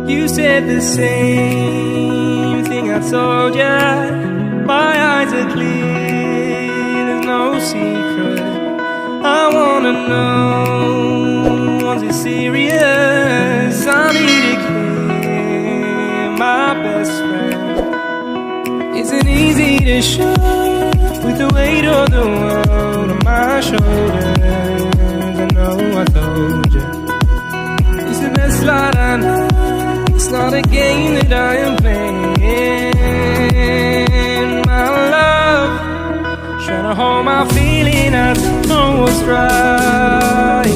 You said the same thing I told ya. My eyes are clear, there's no secret. I wanna know, was it serious? I need it clear, my best friend. Isn't easy to show with the weight of the world on my shoulders. I know I told you it's the best light I know. It's not a game that I am playing. My love, trying to hold my feeling, I don't know what's right.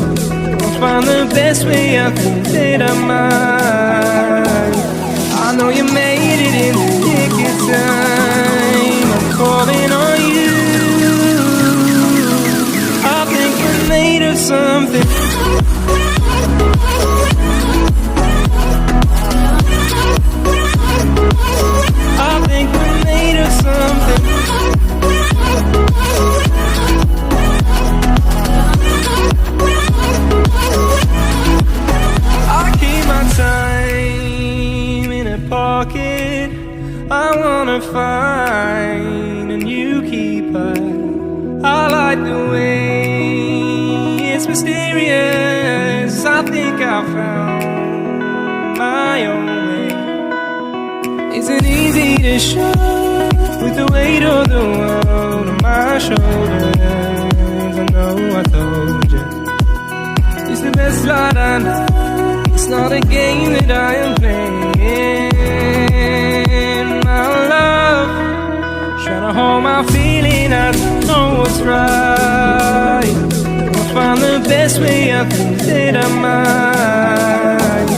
I'll find the best way, I think that I might. I know you made it in the nick of time. I'm calling on you. I think we're made of something. I think we're made of something. I keep my time in a pocket. I wanna find a new keeper. I like the way it's mysterious. I think I found my own way. Isn't easy to show with the weight of the world on my shoulders. I know I told you it's the best light I know. It's not a game that I am playing. My love, trying to hold my feeling, I don't know what's right. I'll find the best way, I think that I might.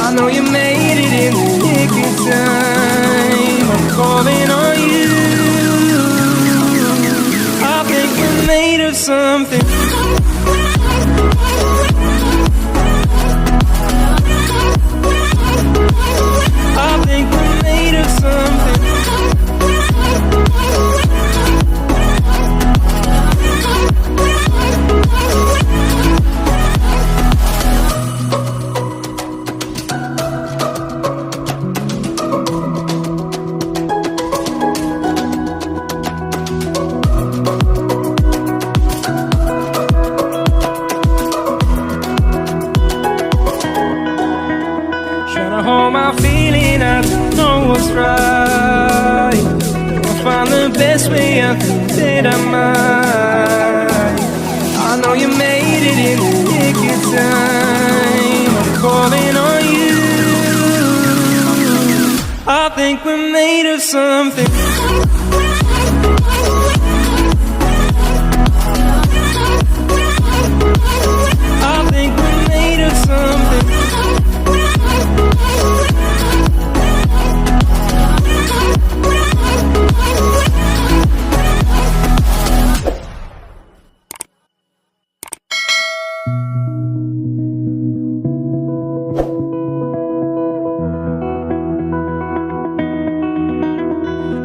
I know you made it in the nick of time. I'm calling on you. I think we're made of something. I think we're made of something. Hold my feeling, I don't know what's right. I'll find the best way, I think that I might. I know you made it in the nick of time. I'm calling on you. I think we're made of something. I think we're made of something.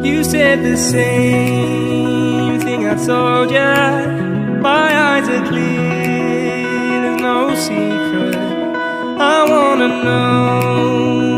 You said the same thing I told ya. My eyes are clear, there's no secret. I wanna know,